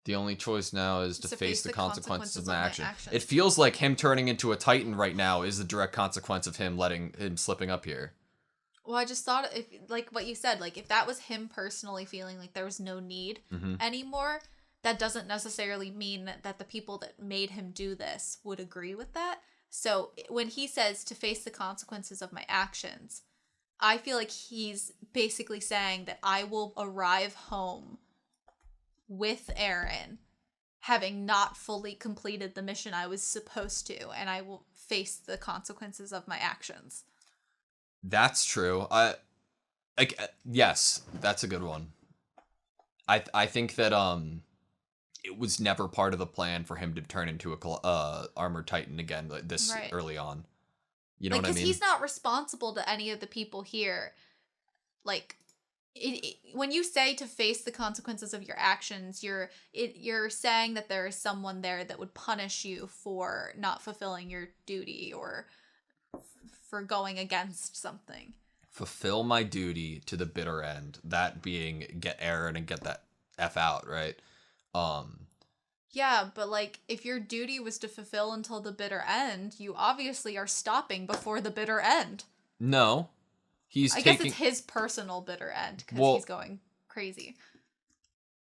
The only choice now is to face the consequences of my action. It feels like him turning into a Titan right now is the direct consequence of him slipping up here. Well, I just thought, if like what you said, like if that was him personally feeling like there was no need anymore, that doesn't necessarily mean that the people that made him do this would agree with that. So when he says to face the consequences of my actions, I feel like he's basically saying that I will arrive home with Aaron, having not fully completed the mission I was supposed to, and I will face the consequences of my actions. That's true. Yes, that's a good one. I think that it was never part of the plan for him to turn into a armored Titan again this early on. You know what I mean? Because he's not responsible to any of the people here. Like, when you say to face the consequences of your actions, you're saying that there is someone there that would punish you for not fulfilling your duty or for going against something. Fulfill my duty to the bitter end. That being get Aaron and get that F out, right? Yeah, but like if your duty was to fulfill until the bitter end, you obviously are stopping before the bitter end. No. I guess it's his personal bitter end because he's going crazy.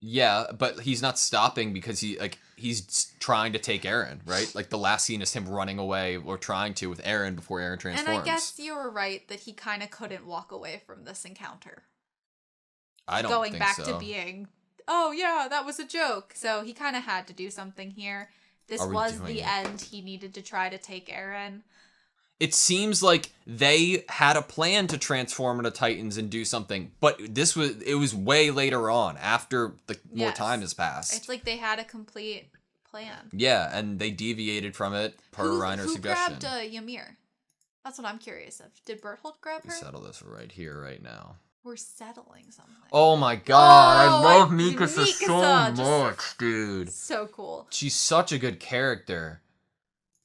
Yeah, but he's not stopping because he's trying to take Aaron, right? Like the last scene is him running away or trying to with Aaron before Aaron transforms. And I guess you were right that he kind of couldn't walk away from this encounter. I don't think so. Going back to being, oh yeah, that was a joke. So he kind of had to do something here. This was the end. He needed to try to take Aaron. It seems like they had a plan to transform into Titans and do something, but it was way later on, after more time has passed. It's like they had a complete plan. Yeah, and they deviated from it per Reiner's suggestion. Who grabbed Ymir? That's what I'm curious of. Did Berthold grab her? We settle this right here, right now. We're settling something. Oh my god, I love Mikasa so much, dude. So cool. She's such a good character.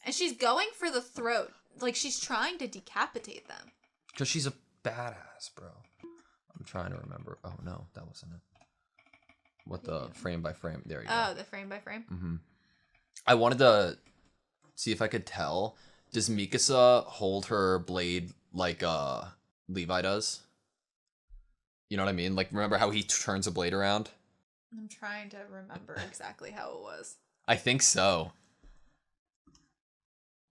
And she's going for the throat. Like, she's trying to decapitate them. Because she's a badass, bro. I'm trying to remember. Oh, no, that wasn't it. What the frame by frame? There you go. Oh, the frame by frame? Mm-hmm. I wanted to see if I could tell. Does Mikasa hold her blade like Levi does? You know what I mean? Like, remember how he turns a blade around? I'm trying to remember exactly how it was. I think so.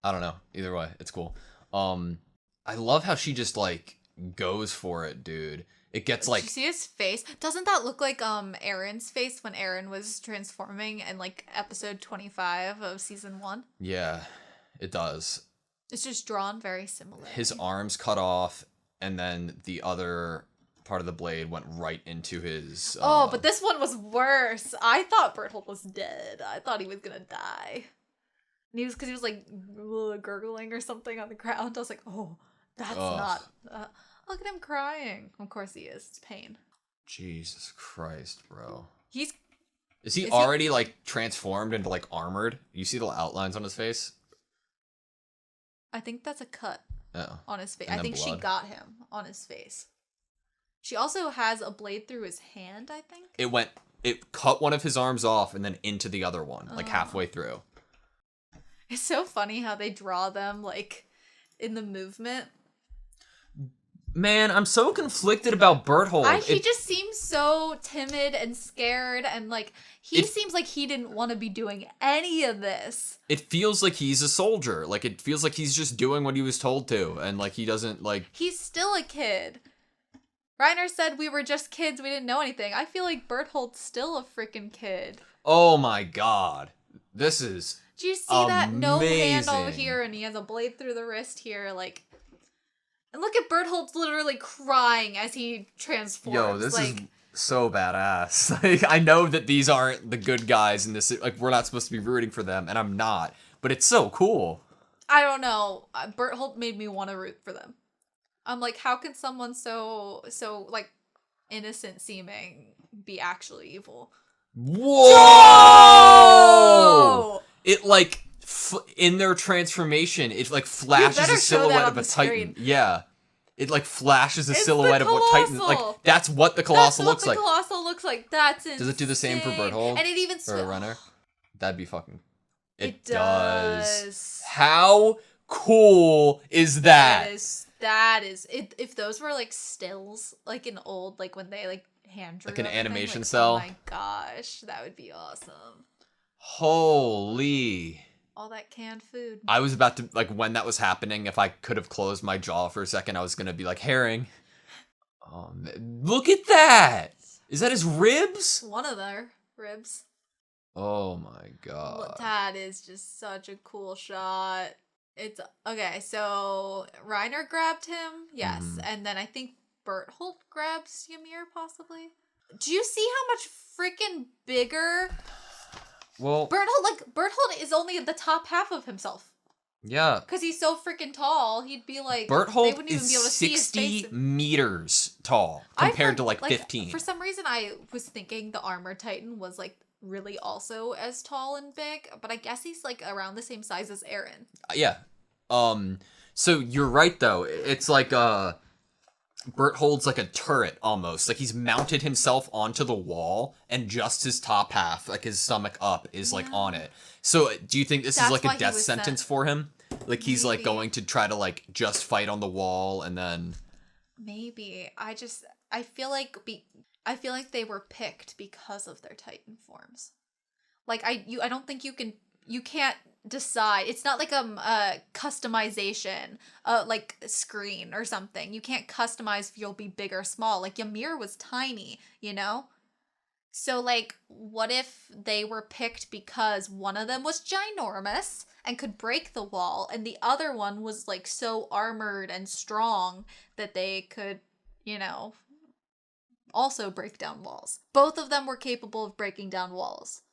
I don't know. Either way, it's cool. I love how she just like goes for it, dude. It gets like. Did you see his face? Doesn't that look like Aaron's face when Aaron was transforming in like episode 25 of season 1? Yeah, it does. It's just drawn very similar. His arms cut off, and then the other part of the blade went right into his. Oh, but this one was worse. I thought Berthold was dead. I thought he was gonna die. And because he was like gurgling or something on the ground. I was like, oh, that's not. Look at him crying. Of course he is. It's pain. Jesus Christ, bro. Is he already like transformed into like armored? You see the outlines on his face? I think that's a cut on his face. And I think blood. She got him on his face. She also has a blade through his hand, I think. It cut one of his arms off and then into the other one, like halfway through. It's so funny how they draw them, like, in the movement. Man, I'm so conflicted about Berthold. He just seems so timid and scared, and, like, he seems like he didn't want to be doing any of this. It feels like he's a soldier. Like, it feels like he's just doing what he was told to, and, like, he doesn't, like... He's still a kid. Reiner said we were just kids, we didn't know anything. I feel like Berthold's still a freaking kid. Oh my god. This is... Do you see that? No hand over here, and he has a blade through the wrist here, like... And look at Berthold's literally crying as he transforms. Yo, this is so badass. Like, I know that these aren't the good guys in this, like, we're not supposed to be rooting for them, and I'm not. But it's so cool. I don't know. Berthold made me want to root for them. I'm like, how can someone so, like, innocent seeming be actually evil? Whoa! It, like, in their transformation, it, like, flashes a silhouette of a Titan. Screen. Yeah. it like flashes a It's silhouette the of what Titan, like Colossal. that's what the Colossal looks like. That's what the Colossal looks like. That's insane. Does it do the same for Berthold? And it even or a runner? That'd be fucking. It does. How cool is that? That is. If those were like stills, like in old, like when they like hand drew like an everything, animation like, cell. Oh my gosh, that would be awesome. Holy. All that canned food. I was about to, like, when that was happening, if I could have closed my jaw for a second, I was gonna be like, herring. Look at that! Is that his ribs? One of their ribs. Oh my god. Look, that is just such a cool shot. It's okay, so Reiner grabbed him, yes, and then I think Berthold grabs Ymir, possibly. Do you see how much freaking bigger? Well, Berthold is only the top half of himself. Yeah. Because he's so freaking tall, he'd be like... Berthold they wouldn't even is be able to see his 60 face. meters tall compared to, like, 15. For some reason, I was thinking the Armor Titan was, like, really also as tall and big, but I guess he's, like, around the same size as Eren. Yeah. So you're right, though. It's like, Berthold's like a turret, almost. Like, he's mounted himself onto the wall, and just his top half, like his stomach up, is, like, on it. So, do you think this is, like, a death sentence for him? Like, he's, like, going to try to, like, just fight on the wall, and then... Maybe. I feel like they were picked because of their Titan forms. Like, I don't think you can't decide. It's not like a customization, like screen or something. You can't customize if you'll be big or small. Like Ymir was tiny, you know? So like, what if they were picked because one of them was ginormous and could break the wall, and the other one was like so armored and strong that they could, you know, also break down walls. Both of them were capable of breaking down walls.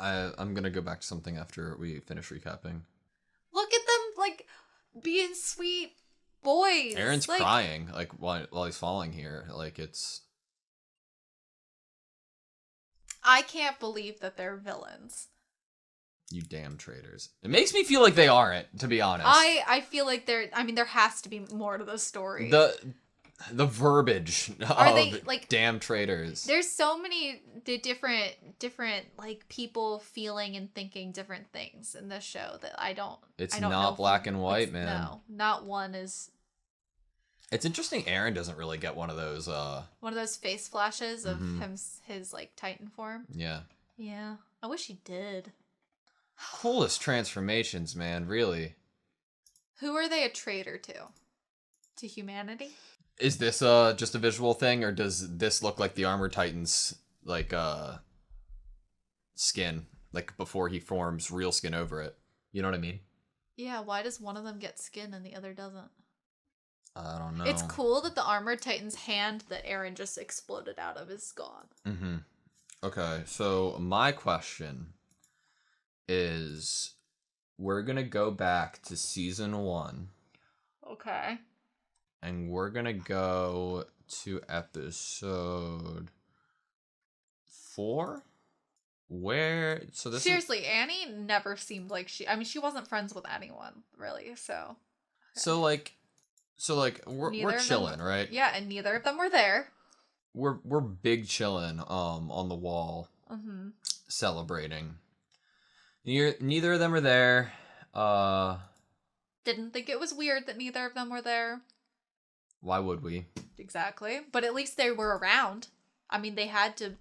I'm gonna go back to something after we finish recapping. Look at them, like, being sweet boys. Eren's like, crying, like, while he's falling here. Like, it's... I can't believe that they're villains. You damn traitors. It makes me feel like they aren't, to be honest. I feel like there has to be more to the story. The verbiage Are they, like, damn traitors. There's so many different like people feeling and thinking different things in this show that I don't not know black and white, man. No, not one is. It's interesting Eren doesn't really get one of those face flashes of his like Titan form. Yeah. Yeah. I wish he did. Coolest transformations, man, really. Who are they a traitor to? To humanity? Is this just a visual thing, or does this look like the Armor Titan's like skin, like before he forms real skin over it? You know what I mean? Yeah, why does one of them get skin and the other doesn't? I don't know. It's cool that the Armor Titan's hand that Eren just exploded out of is gone. Mm-hmm. Okay, so my question is, we're gonna go back to season 1. Okay. And we're gonna go to episode 4? Where... So this Seriously, Annie never seemed like she wasn't friends with anyone, really, so... Okay. So, we're chilling, right? Yeah, and neither of them were there. We're big chilling, on the wall. Mm-hmm. Celebrating. Neither of them are there. Didn't think it was weird that neither of them were there. Why would we? Exactly. But at least they were around. I mean, they had to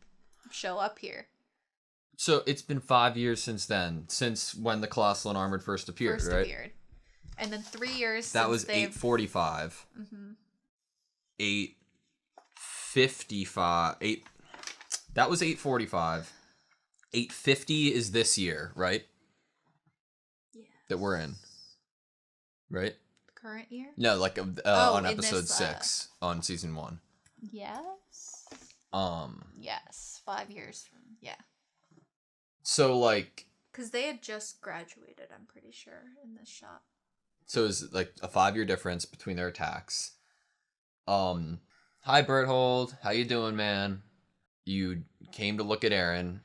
show up here. So it's been 5 years since then, since when the Colossal and Armored first appeared, right? And then 3 years that was 845. Mm-hmm. 855. That was 845. 850 is this year, right? Yeah. That we're in. Right? Current year? No, like on episode 6 on season 1. Yes. Yes, 5 years from So like, because they had just graduated, I'm pretty sure, in this shot. So it's like a 5-year difference between their attacks. Hi Berthold, how you doing, man? You came to look at Eren.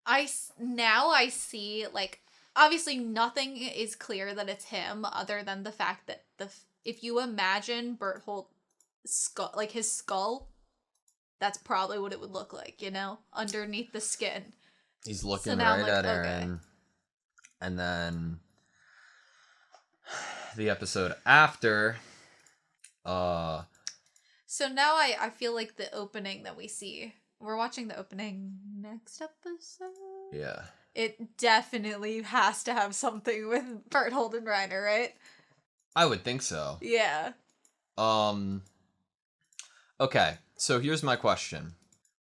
I see, like, obviously nothing is clear that it's him other than the fact that if you imagine Bertholdt's skull, like his skull, that's probably what it would look like, you know, underneath the skin. He's looking right at Aaron. Okay. And then the episode after, so now I feel like the opening that we see, we're watching the opening next episode. Yeah. It definitely has to have something with Bertholdt and Reiner, right? I would think so. Yeah. Okay, so here's my question.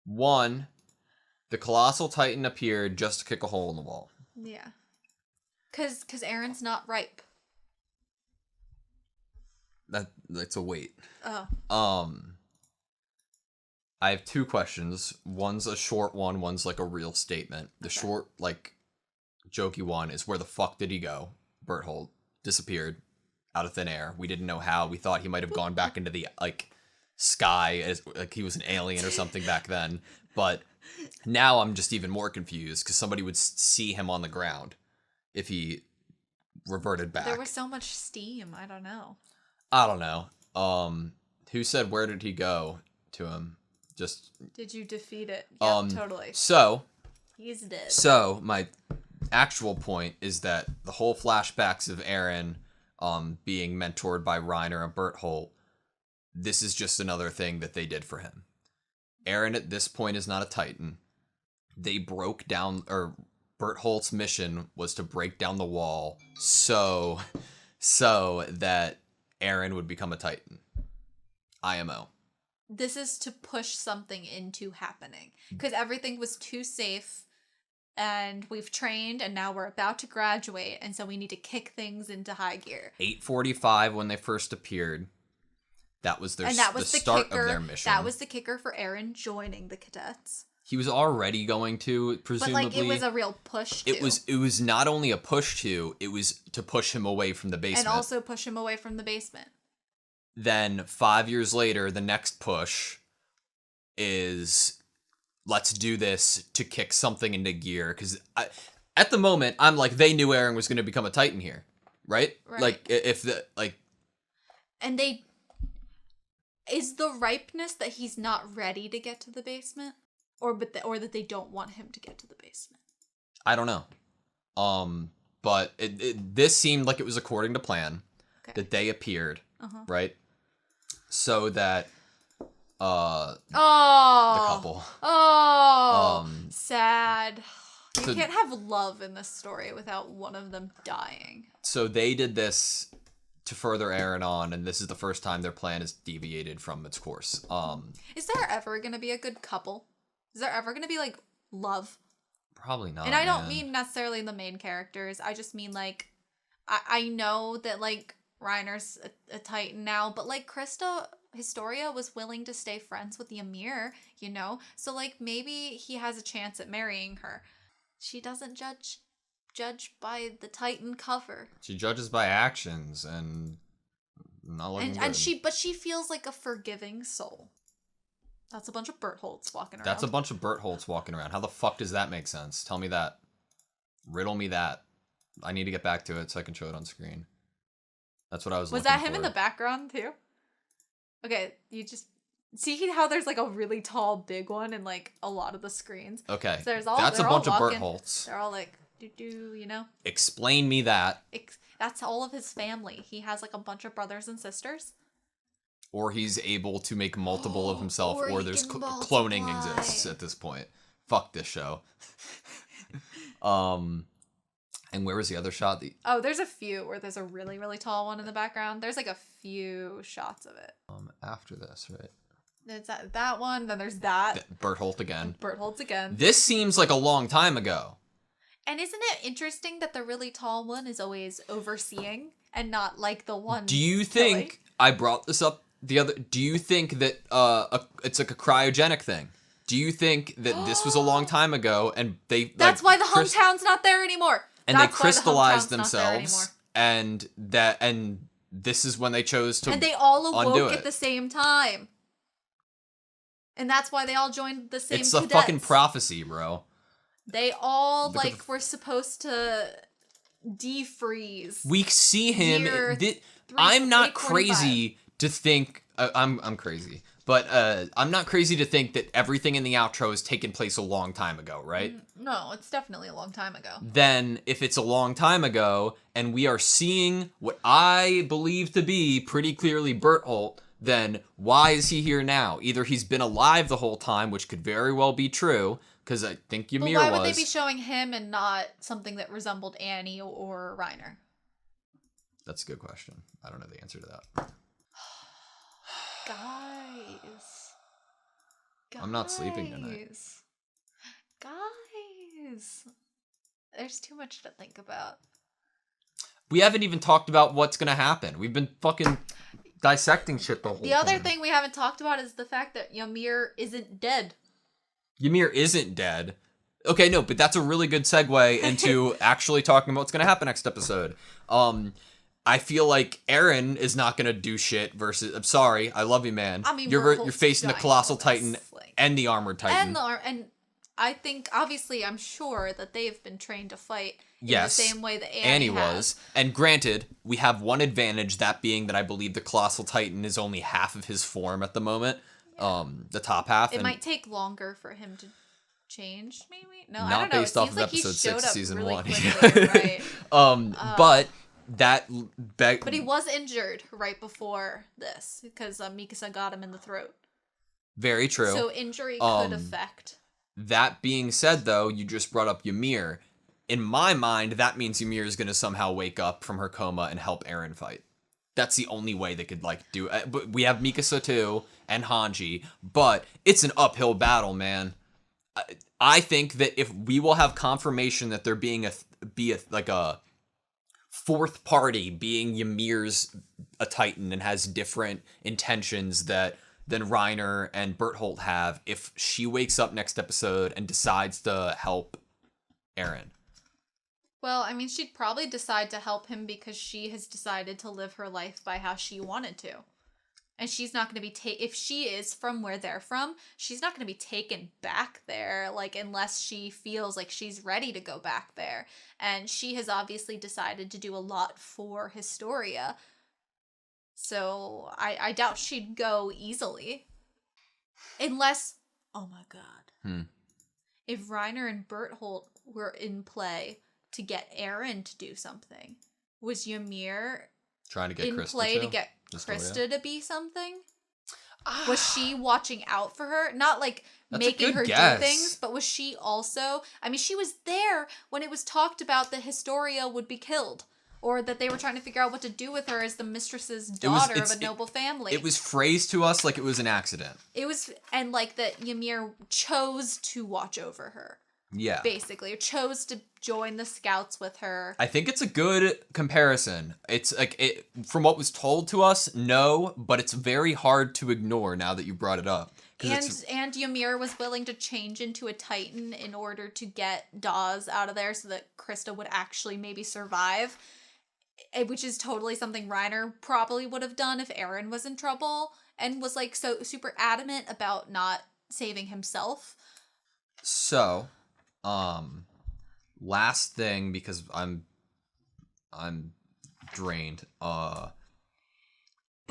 1, the Colossal Titan appeared just to kick a hole in the wall. Yeah. Cause Aaron's not ripe. That's a wait. Oh. I have 2 questions. One's a short one, one's like a real statement. The short, like, jokey one is, where the fuck did he go? Bertholdt disappeared out of thin air. We didn't know how. We thought he might have gone back into the, like, sky as like he was an alien or something back then. But now I'm just even more confused because somebody would see him on the ground if he reverted back. There was so much steam. I don't know. Who said where did he go to him? Just did you defeat it? Yeah, totally. So he's dead. So my actual point is that the whole flashbacks of Aaron being mentored by Reiner and Bertholdt, this is just another thing that they did for him. Aaron at this point is not a Titan. They broke down, or Bertholdt's mission was to break down the wall so that Aaron would become a Titan. IMO. This is to push something into happening because everything was too safe and we've trained and now we're about to graduate and so we need to kick things into high gear. 8:45 when they first appeared. That was the start of their mission. That was the kicker for Aaron joining the cadets. He was already going to, presumably. But, like, it was a real push to. It was not only a push to, it was to push him away from the basement. And also push him away from the basement. Then 5 years later, the next push is, let's do this to kick something into gear. Because at the moment, I'm like, they knew Aaron was going to become a Titan here, right? Like, if the, like... And they... Is the ripeness that he's not ready to get to the basement? Or that they don't want him to get to the basement? I don't know. But this seemed like it was according to plan. Okay. That they appeared, right? So that the couple. Sad. You can't have love in this story without one of them dying. So they did this to further Aaron on, and this is the first time their plan is deviated from its course. Is there ever going to be a good couple? Is there ever going to be, like, love? Probably not. And I don't mean necessarily the main characters. I just mean, like, I know that, like, Reiner's a Titan now, but, like, Historia was willing to stay friends with the Ymir, you know? So, like, maybe he has a chance at marrying her. She doesn't judge by the Titan cover. She judges by actions and not looking good. But she feels like a forgiving soul. That's a bunch of Bertholdts walking around. That's a bunch of Bertholdts walking around. How the fuck does that make sense? Tell me that. Riddle me that. I need to get back to it so I can show it on screen. That's what I was looking for. Was that him in the background too? Okay, you just see how there's like a really tall big one in like a lot of the screens. Okay, so that's a bunch of Bertholdts. They're all like do you know? Explain me that. That's all of his family. He has like a bunch of brothers and sisters. Or he's able to make multiple of himself, or there's cloning exists at this point. Fuck this show. And where was the other shot? There's a few where there's a really, really tall one in the background. There's like a few shots of it. After this, right? There's that one, then there's that. Bertholdt again. Bertholdt's again. This seems like a long time ago. And isn't it interesting that the really tall one is always overseeing and not like the one? Do you think I brought this up do you think that it's like a cryogenic thing? Do you think that this was a long time ago and they That's why the hometown's not there anymore. And they crystallized themselves and this is when they chose to and they all awoke at the same time. And that's why they all joined the same It's cadets. a fucking prophecy, bro. They all were supposed to defreeze. We see him I'm not 8:45. crazy to think I'm crazy, but I'm not crazy to think that everything in the outro has taken place a long time ago, right? No, it's definitely a long time ago. Then if it's a long time ago and we are seeing what I believe to be pretty clearly Berthold, then why is he here now? Either he's been alive the whole time, which could very well be true, because I think Ymir was. But why would they be showing him and not something that resembled Annie or Reiner? That's a good question. I don't know the answer to that. Guys. I'm not sleeping tonight. Guys. There's too much to think about. We haven't even talked about what's going to happen. We've been fucking dissecting shit the whole time. The other thing we haven't talked about is the fact that Ymir isn't dead. Ymir isn't dead. Okay, no, but that's a really good segue into actually talking about what's going to happen next episode. I feel like Eren is not going to do shit versus... I'm sorry, I love you, man. I mean, you're facing the Colossal Titan and the Armored Titan. And I think, obviously, I'm sure that they've been trained to fight in the same way that Annie has. was. And granted, we have one advantage, that being that I believe the Colossal Titan is only half of his form at the moment. Yeah. The top half. It might take longer for him to change, maybe? No, not I don't know. based off of episode 6 season really 1. Quickly, right? But that... But he was injured right before this, because Mikasa got him in the throat. Very true. So injury could affect... That being said, though, you just brought up Ymir. In my mind, that means Ymir is going to somehow wake up from her coma and help Eren fight. That's the only way they could, like, do it. But we have Mikasa, too, and Hanji. But it's an uphill battle, man. I think that if we will have confirmation that there be a fourth party, being Ymir's a Titan and has different intentions than Reiner and Berthold have, if she wakes up next episode and decides to help Eren. Well, I mean, she'd probably decide to help him because she has decided to live her life by how she wanted to. And she's not going to be if she is from where they're from, she's not going to be taken back there, like, unless she feels like she's ready to go back there. And she has obviously decided to do a lot for Historia. So I doubt she'd go easily. Unless, oh my god. If Reiner and Berthold were in play to get Eren to do something, was Ymir trying to get in Krista play to get Krista to be something? Was she watching out for her? Not like making her do things, but was she also... I mean, she was there when it was talked about that Historia would be killed. Or that they were trying to figure out what to do with her as the mistress's daughter of a noble family. It was phrased to us like it was an accident. It was... And like that Ymir chose to watch over her. Yeah. Basically. Or chose to join the scouts with her. I think it's a good comparison. It's like, from what was told to us, no, but it's very hard to ignore now that you brought it up. And Ymir was willing to change into a Titan in order to get Dawes out of there so that Krista would actually maybe survive. Which is totally something Reiner probably would have done if Eren was in trouble and was like so super adamant about not saving himself. So, last thing, because I'm drained. But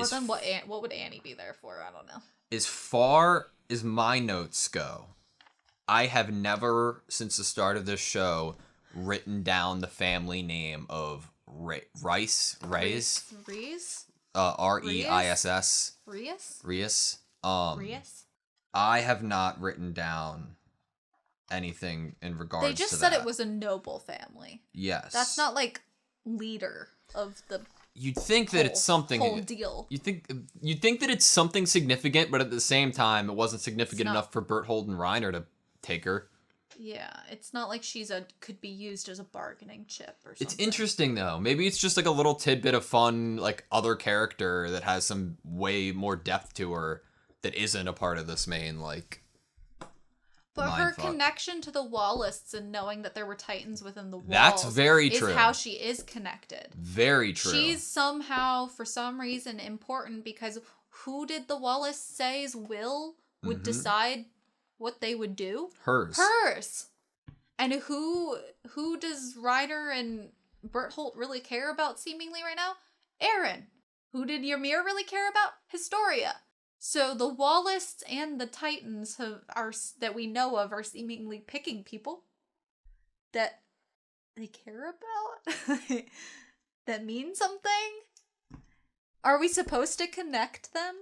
then what would Annie be there for? I don't know. As far as my notes go, I have never, since the start of this show, written down the family name of Reis? Reis? Reiss? Reis? Reis. Reis? I have not written down anything in regards to that. They just said it was a noble family. Yes. That's not like leader of the You'd think that it's something whole deal. You'd think that it's something significant, but at the same time it wasn't significant enough for Berthold and Reiner to take her. Yeah, it's not like could be used as a bargaining chip or something. It's interesting, though. Maybe it's just like a little tidbit of fun, like, other character that has some way more depth to her that isn't a part of this main, like, But her connection to the Wallists and knowing that there were Titans within the walls That's very true. is how she is connected. Very true. She's somehow, for some reason, important because who did the Wallists say's will would decide what they would do? Hers. And who does Reiner and Berthold really care about seemingly right now? Eren. Who did Ymir really care about? Historia. So the Wallists and the Titans that we know of are seemingly picking people that they care about, that mean something. Are we supposed to connect them?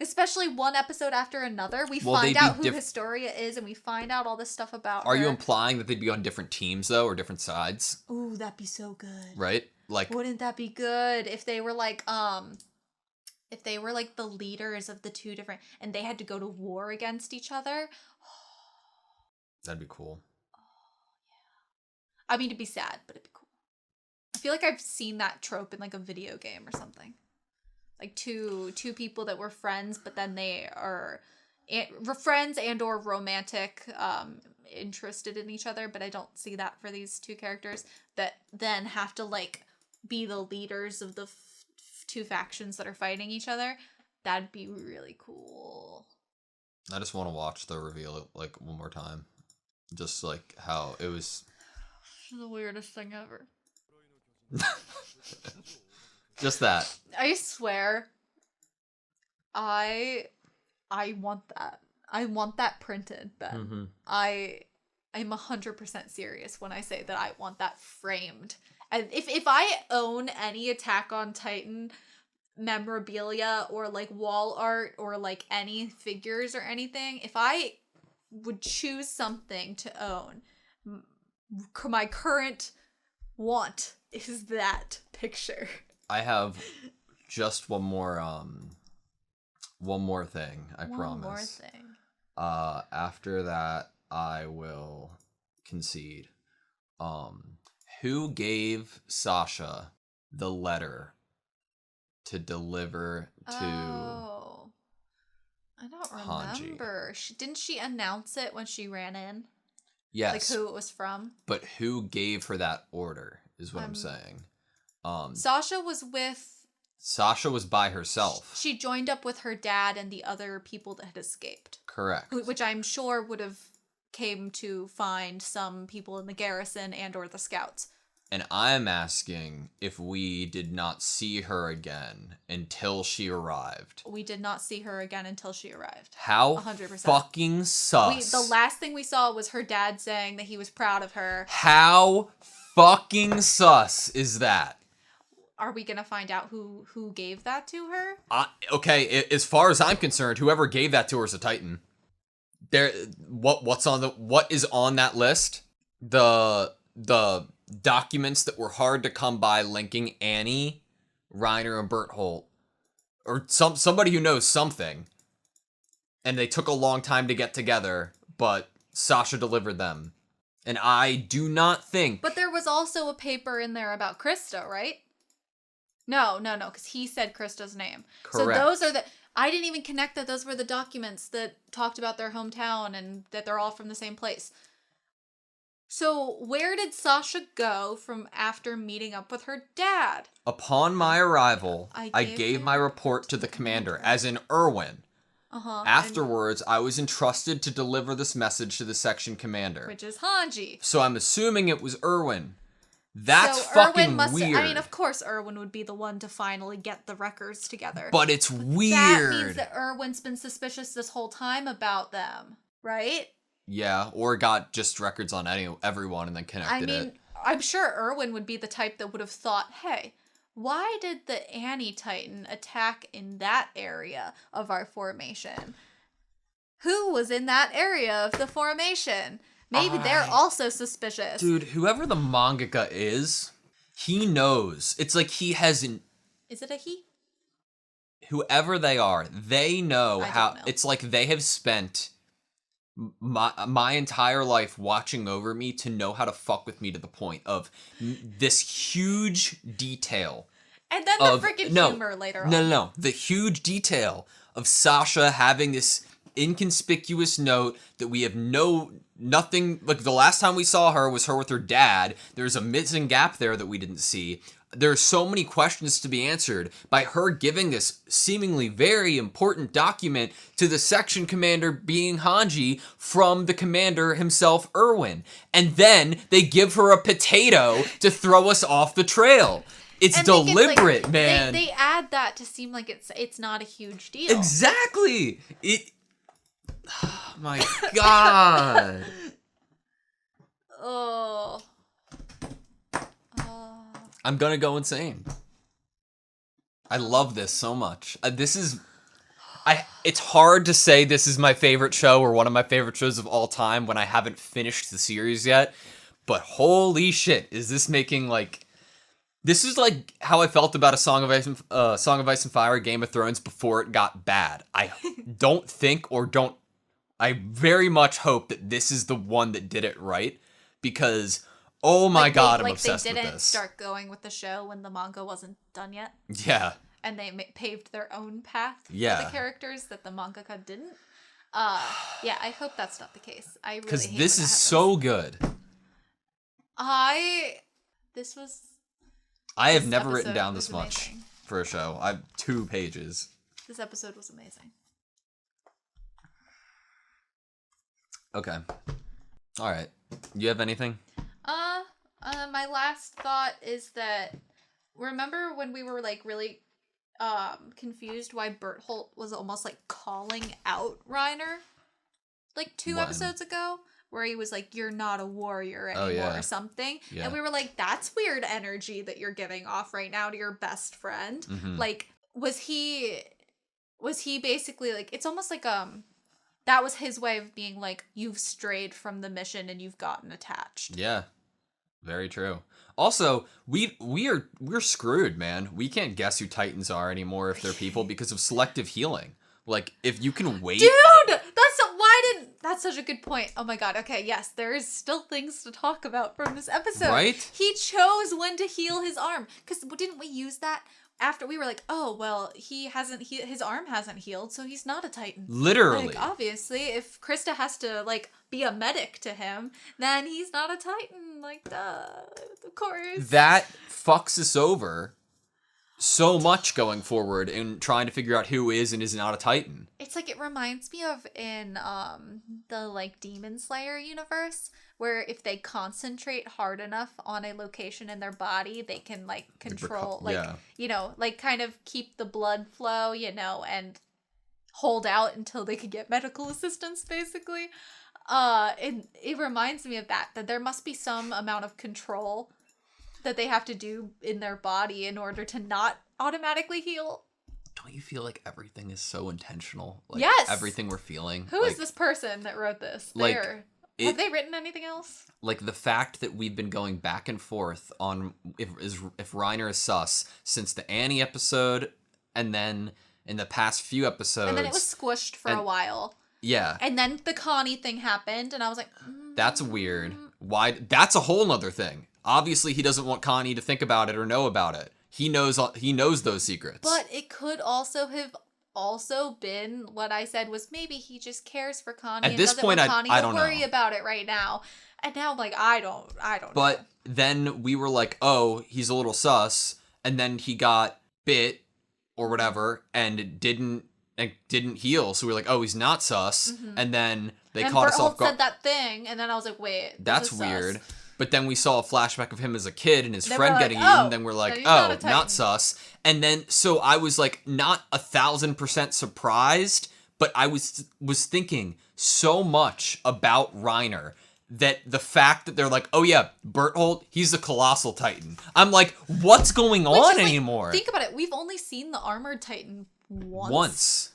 Especially one episode after another, we find out who Historia is, and we find out all this stuff about her. Are you implying that they'd be on different teams, though, or different sides? Ooh, that'd be so good. Right? Like, wouldn't that be good if they were like, the leaders of the two different, and they had to go to war against each other? That'd be cool. Oh, yeah. I mean, it'd be sad, but it'd be cool. I feel like I've seen that trope in like a video game or something. Like two people that were friends, but then they are friends and or romantic, interested in each other. But I don't see that for these two characters that then have to like be the leaders of the two factions that are fighting each other. That'd be really cool. I just want to watch the reveal like one more time, just like how it was. The weirdest thing ever. Just that. I swear. I want that. I want that printed, Ben. Mm-hmm. I'm 100% serious when I say that I want that framed. And if I own any Attack on Titan memorabilia or like wall art or like any figures or anything, if I would choose something to own, my current want is that picture. I have just one more thing, I promise. One more thing. After that, I will concede. Who gave Sasha the letter to deliver to Oh. I don't remember. Didn't she announce it when she ran in? Yes. Like who it was from? But who gave her that order is what I'm saying. Sasha was by herself. She joined up with her dad and the other people that had escaped. Correct. Which I'm sure would have came to find some people in the garrison and or the scouts. And I'm asking if we did not see her again until she arrived. We did not see her again until she arrived. How 100%. Fucking sus. The last thing we saw was her dad saying that he was proud of her. How fucking sus is that? Are we gonna find out who gave that to her? Okay, as far as I'm concerned, whoever gave that to her is a Titan. What is on that list? The documents that were hard to come by linking Annie, Reiner, and Berthold, or somebody who knows something, and they took a long time to get together, but Sasha delivered them. And I do not think... But there was also a paper in there about Krista, right? No, because he said Krista's name. Correct. So those are I didn't even connect that those were the documents that talked about their hometown and that they're all from the same place. So where did Sasha go from after meeting up with her dad? Upon my arrival, I gave my report to the commander, as in Erwin. Afterwards, I was entrusted to deliver this message to the section commander. Which is Hanji. So I'm assuming it was Erwin. That's fucking weird. I mean, of course Erwin would be the one to finally get the records together. But it's weird. That means that Erwin's been suspicious this whole time about them, right? Yeah, or got just records on everyone and then connected it. I'm sure Erwin would be the type that would have thought, hey, why did the Annie Titan attack in that area of our formation? Who was in that area of the formation? Maybe they're also suspicious. Dude, whoever the mangaka is, he knows. It's like he hasn't... Is it a he? Whoever they are, they know how... It's like they have spent my entire life watching over me to know how to fuck with me to the point of this huge detail. And then the freaking humor later on. No. The huge detail of Sasha having this inconspicuous note that we have nothing, like the last time we saw her was her with her dad. There's a missing gap there that we didn't see. There are so many questions to be answered by her giving this seemingly very important document to the section commander being Hanji from the commander himself, Erwin. And then they give her a potato to throw us off the trail. It's And deliberate, like, man. They add that to seem like it's not a huge deal. Exactly. Oh my god. Oh. I'm gonna go insane. I love this so much. It's hard to say this is my favorite show or one of my favorite shows of all time when I haven't finished the series yet. But holy shit, is this making like... This is like how I felt about Song of Ice and Fire, Game of Thrones before it got bad. I I very much hope that this is the one that did it right, because oh my god, I'm obsessed with this. They didn't start going with the show when the manga wasn't done yet. Yeah. And they paved their own path for Yeah. the characters that the mangaka didn't. Yeah, I hope that's not the case. I really hate because when this that is happens. so good. I have never written episode down was this much amazing. for a show. I have 2 pages. This episode was amazing. Okay. All right. You have anything? My last thought is that, remember when we were like really confused why Berthold was almost like calling out Reiner like 2 episodes ago, where he was like, "You're not a warrior anymore," or something. Yeah. And we were like, that's weird energy that you're giving off right now to your best friend. Mm-hmm. Like, was he basically like, it's almost like that was his way of being like, you've strayed from the mission and you've gotten attached. Yeah. Very true. Also, we're screwed, man. We can't guess who Titans are anymore if they're people because of selective healing. Like, if you can wait... Dude! That's such a good point. Oh my god, okay, yes, there's still things to talk about from this episode. Right? He chose when to heal his arm. Because didn't we use that after we were like, oh, well, his arm hasn't healed, so he's not a Titan. Literally. Like, obviously, if Krista has to, like, be a medic to him, then he's not a Titan. Like, duh, of course. That fucks us over so much going forward in trying to figure out who is and is not a Titan. It's like, it reminds me of in the like Demon Slayer universe, where if they concentrate hard enough on a location in their body, they can like control, you know, like kind of keep the blood flow, you know, and hold out until they could get medical assistance, basically. And it reminds me of that there must be some amount of control that they have to do in their body in order to not automatically heal. Don't you feel like everything is so intentional? Like, yes. Everything we're feeling. Who is this person that wrote this? Have they written anything else? Like, the fact that we've been going back and forth on if Reiner is sus since the Annie episode, and then in the past few episodes. And then it was squished for a while. Yeah. And then the Connie thing happened, and I was like, That's weird. Why? That's a whole nother thing. Obviously, he doesn't want Connie to think about it or know about it. He knows those secrets. But it could also have been what I said was maybe he just cares for Connie At this point, Connie I don't worry know. about it right now. And now I'm like, I don't know. But then we were like, oh, he's a little sus, and then he got bit or whatever, and it didn't heal. So we were like, oh, he's not sus. Mm-hmm. And then they caught us off guard. Said that thing, and then I was like, wait, that's weird. Sus. But then we saw a flashback of him as a kid and his friend getting eaten. And then we're like, oh, not sus. And then, so I was like, not 1,000% surprised, but I was thinking so much about Reiner that the fact that they're like, oh yeah, Berthold, he's a colossal Titan. I'm like, what's going on anymore? Think about it. We've only seen the armored Titan once.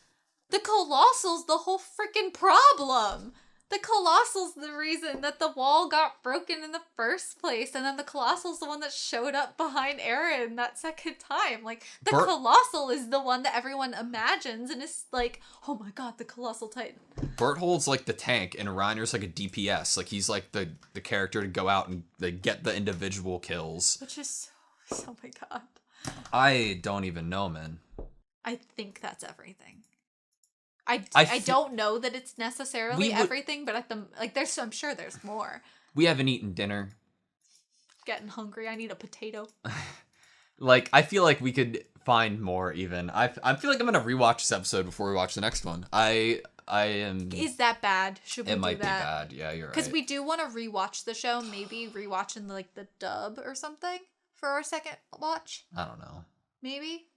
The Colossal's the whole freaking problem. The Colossal's the reason that the wall got broken in the first place, and then the Colossal's the one that showed up behind Eren that second time. Like, the Colossal is the one that everyone imagines and is like, oh my god, the Colossal Titan. Berthold's like the tank, and Reiner's like a DPS. Like, he's like the character to go out and get the individual kills. Which is oh my god. I don't even know, man. I think that's everything. I don't know that it's necessarily everything, but I'm sure there's more. We haven't eaten dinner. Getting hungry. I need a potato. Like, I feel like we could find more even. I feel like I'm gonna rewatch this episode before we watch the next one. I am. Is that bad? Should we do that? It might be bad. Yeah, you're right. Because we do want to rewatch the show. Maybe rewatch in like the dub or something. for our second watch? I don't know. Maybe.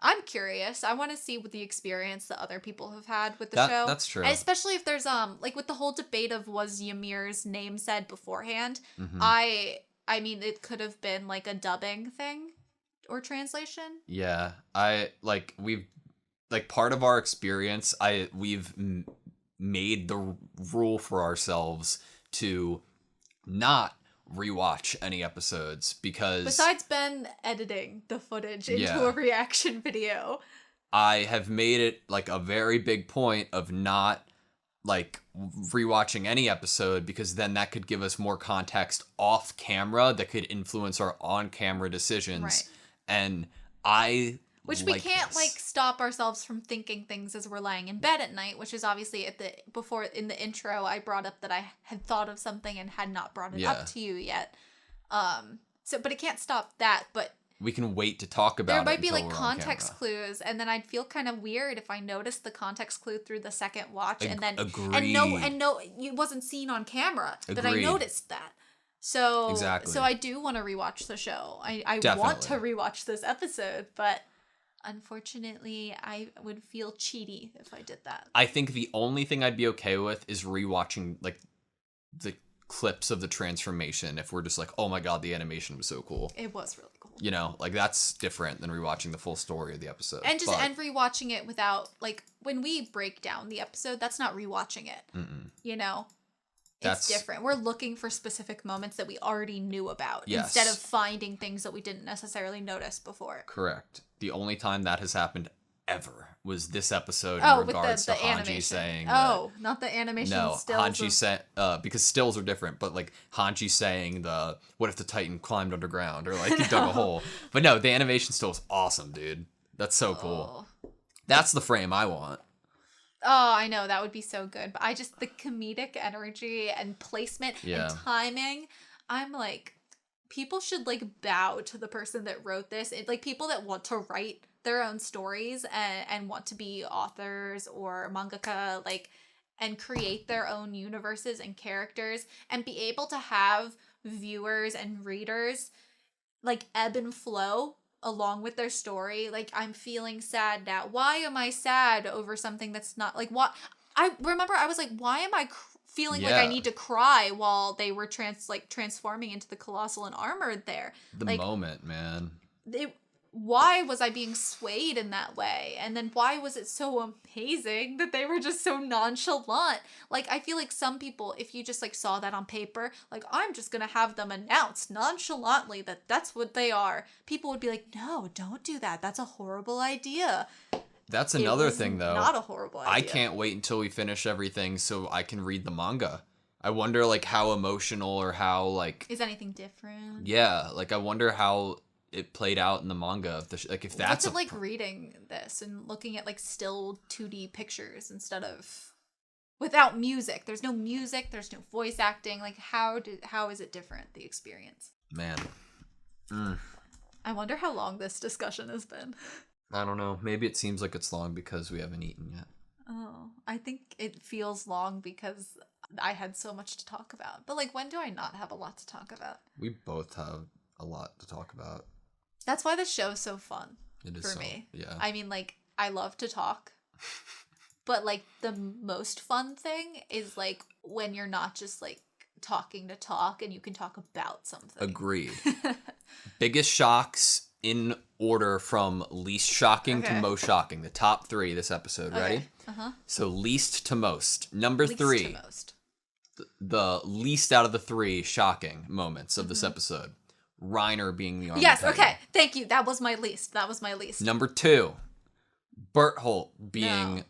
I'm curious. I want to see what the experience that other people have had with the show. That's true. And especially if there's like with the whole debate of was Ymir's name said beforehand. Mm-hmm. I mean it could have been like a dubbing thing or translation. Yeah. We've like part of our experience we've made the rule for ourselves to not rewatch any episodes because besides Ben editing the footage into a reaction video, I have made it like a very big point of not like rewatching any episode because then that could give us more context off camera that could influence our on-camera decisions. Right. And which we can't like stop ourselves from thinking things as we're lying in bed at night, which is obviously in the intro I brought up that I had thought of something and had not brought it up to you yet. But it can't stop that, but we can wait to talk about it. There might be like context clues, and then I'd feel kind of weird if I noticed the context clue through the second watch and then it wasn't seen on camera that I noticed that. So exactly. So I do want to rewatch the show. I want to rewatch this episode, but unfortunately, I would feel cheaty if I did that. I think the only thing I'd be okay with is rewatching like the clips of the transformation if we're just like, oh my god, the animation was so cool. It was really cool. You know, like that's different than rewatching the full story of the episode. And and rewatching it without like when we break down the episode, that's not rewatching it. Mm-mm. You know? It's different. We're looking for specific moments that we already knew about instead of finding things that we didn't necessarily notice before. Correct. The only time that has happened ever was this episode in regards to Hanji saying not the animation stills. Hanji said because stills are different, but like Hanji saying what if the Titan climbed underground or like he dug a hole. But no, the animation still is awesome, dude. That's so cool. That's the frame I want. Oh, I know. That would be so good. But the comedic energy and placement and timing, I'm like, people should like bow to the person that wrote this. Like people that want to write their own stories and want to be authors or mangaka, like, and create their own universes and characters and be able to have viewers and readers like ebb and flow along with their story. Like, I'm feeling sad now. Why am I sad over something that's not like what I remember? I was like, why am I feeling like I need to cry while they were transforming into the Colossal and Armored there? The moment, man. Why was I being swayed in that way? And then why was it so amazing that they were just so nonchalant? Like, I feel like some people, if you just like saw that on paper, like, I'm just gonna have them announce nonchalantly that that's what they are, people would be like, no, don't do that. That's a horrible idea. That's another thing, though. Not a horrible idea. I can't wait until we finish everything so I can read the manga. I wonder, like, how emotional or how, like... Is anything different? Yeah, like, I wonder how it played out in the manga. If that's like reading this and looking at like still 2D pictures instead of without music. There's no music. There's no voice acting. Like how is it different, the experience? Man. I wonder how long this discussion has been. I don't know. Maybe it seems like it's long because we haven't eaten yet. Oh, I think it feels long because I had so much to talk about. But like, when do I not have a lot to talk about? We both have a lot to talk about. That's why the show's so fun for me. Yeah. I mean, like, I love to talk. But, like, the most fun thing is, like, when you're not just, like, talking to talk and you can talk about something. Agreed. Biggest shocks in order from least shocking to most shocking. The top 3 this episode. Ready? Uh-huh. So, least to most. Number 3. Least to most. The least out of the 3 shocking moments of this episode. Reiner being the armor Yes, titan. okay. Thank you. That was my least. Number 2, Bertholdt being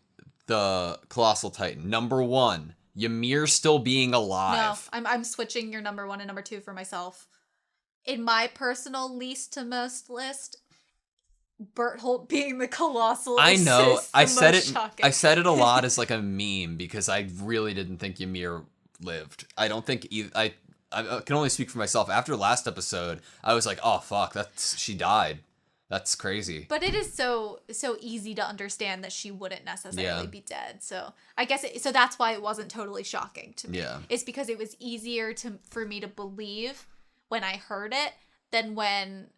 the Colossal Titan. Number 1, Ymir still being alive. No, I'm switching your number 1 and number 2 for myself. In my personal least to most list, Bertholdt being the Colossal. I know. I said it. Shocking. I said it a lot as like a meme because I really didn't think Ymir lived. I don't think I can only speak for myself. After last episode, I was like, "Oh fuck, she died. That's crazy." But it is so easy to understand that she wouldn't necessarily be dead. So I guess so that's why it wasn't totally shocking to me. Yeah, it's because it was easier for me to believe when I heard it than when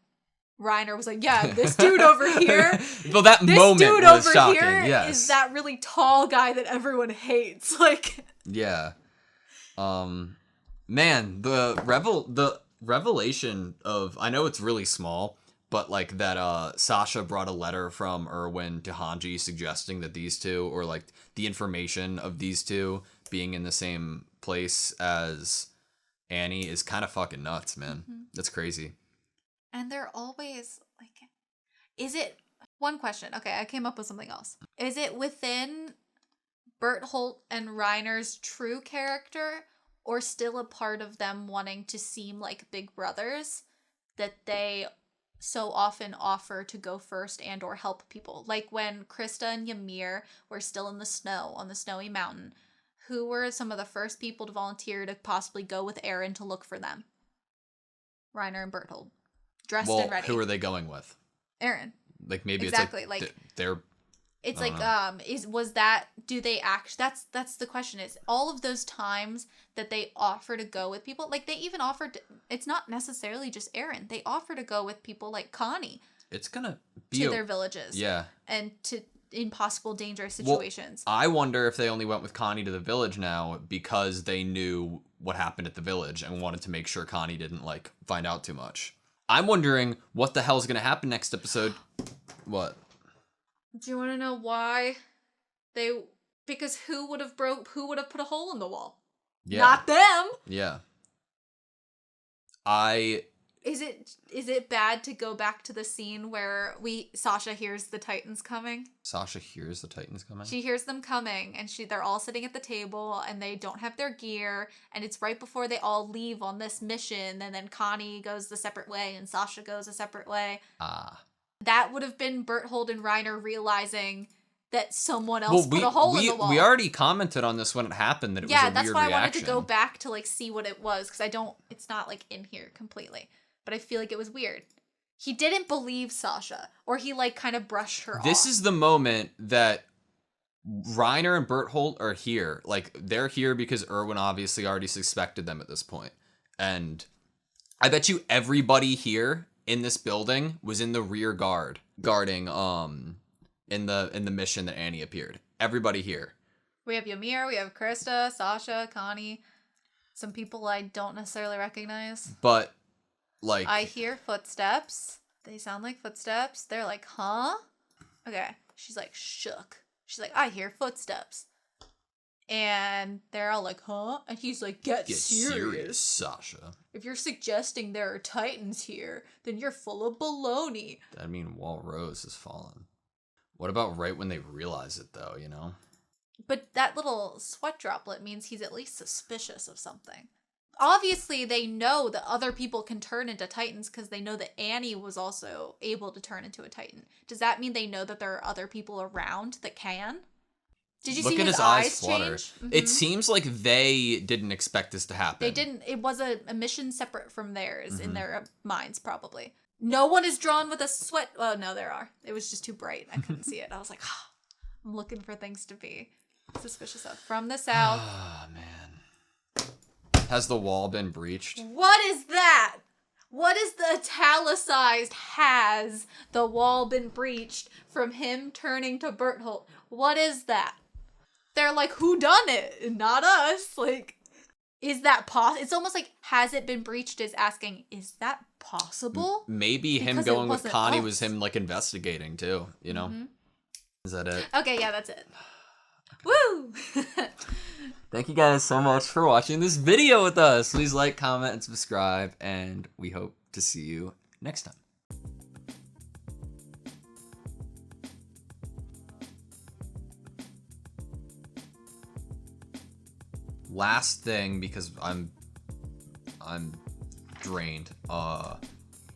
Reiner was like, yeah, this dude over here. Well, that moment dude was over shocking. here Yes. is that really tall guy that everyone hates. Like, yeah. Man, the revelation of, I know it's really small, but like that Sasha brought a letter from Erwin to Hanji suggesting that these two, or like the information of these two being in the same place as Annie, is kind of fucking nuts, man. Mm-hmm. That's crazy. And they're always like, is it, one question, okay, I came up with something else. Is it within Berthold and Reiner's true character, or still a part of them wanting to seem like big brothers, that they so often offer to go first and or help people? Like when Krista and Ymir were still in the snow on the snowy mountain, who were some of the first people to volunteer to possibly go with Eren to look for them? Reiner and Berthold. Dressed and ready. Who are they going with? Eren. Like maybe exactly. It's like, like they're. It's like was that, do they act? That's the question. Is all of those times that they offer to go with people, like they even offered. It's not necessarily just Eren. They offer to go with people like Connie. It's gonna be to their villages. Yeah. And to impossible dangerous situations. Well, I wonder if they only went with Connie to the village now because they knew what happened at the village and wanted to make sure Connie didn't like find out too much. I'm wondering what the hell's gonna happen next episode. What? Do you want to know why because who would have put a hole in the wall? Yeah. Not them. Yeah. Is it bad to go back to the scene where Sasha hears the Titans coming? Sasha hears the Titans coming? She hears them coming, and they're all sitting at the table, and they don't have their gear, and it's right before they all leave on this mission, and then Connie goes the separate way, and Sasha goes a separate way. That would have been Berthold and Reiner realizing that someone else put a hole in the wall. We already commented on this when it happened, that it was a weird reaction. Yeah, that's why I wanted to go back to like see what it was, because it's not like in here completely. But I feel like it was weird. He didn't believe Sasha, or he like kind of brushed her off. This is the moment that Reiner and Berthold are here. Like, they're here because Erwin obviously already suspected them at this point. And I bet you everybody here in this building was in the rear guard, guarding in the mission that Annie appeared. Everybody here. We have Ymir, we have Krista, Sasha, Connie, some people I don't necessarily recognize. But like, I hear footsteps. They sound like footsteps. They're like, huh? Okay. She's like shook. She's like, I hear footsteps. And they're all like, huh? And he's like, get serious, Sasha. If you're suggesting there are Titans here, then you're full of baloney. I mean, Wall Rose has fallen. What about right when they realize it, though, you know? But that little sweat droplet means he's at least suspicious of something. Obviously, they know that other people can turn into Titans because they know that Annie was also able to turn into a Titan. Does that mean they know that there are other people around that can? Did you see his eyes flutter? change? Mm-hmm. It seems like they didn't expect this to happen. They didn't. It was a mission separate from theirs in their minds, probably. No one is drawn with a sweat. Oh, no, there are. It was just too bright. I couldn't see it. I was like, I'm looking for things to be suspicious of. From the south. Oh, man. Has the wall been breached? What is that? What is the italicized has the wall been breached from him turning to Berthold? What is that? They're like, who done it? Not us. Like, is that possible? It's almost like, has it been breached is asking, is that possible? Maybe because him going with Connie was him, like, investigating, too, you know? Mm-hmm. Is that it? Okay, yeah, that's it. Woo! Thank you guys so much for watching this video with us. Please like, comment, and subscribe, and we hope to see you next time. Last thing, because I'm drained.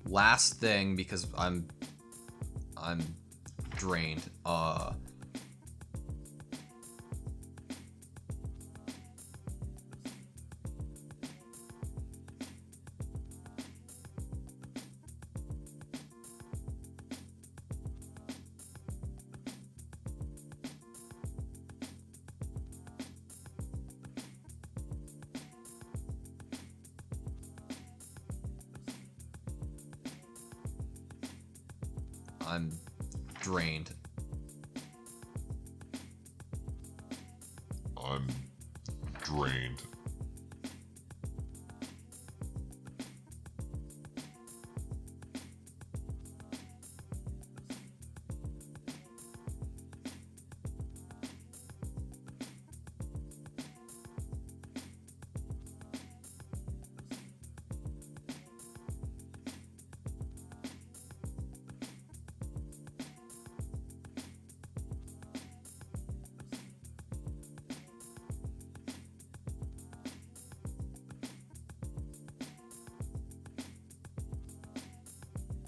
Last thing, because I'm drained. I'm drained.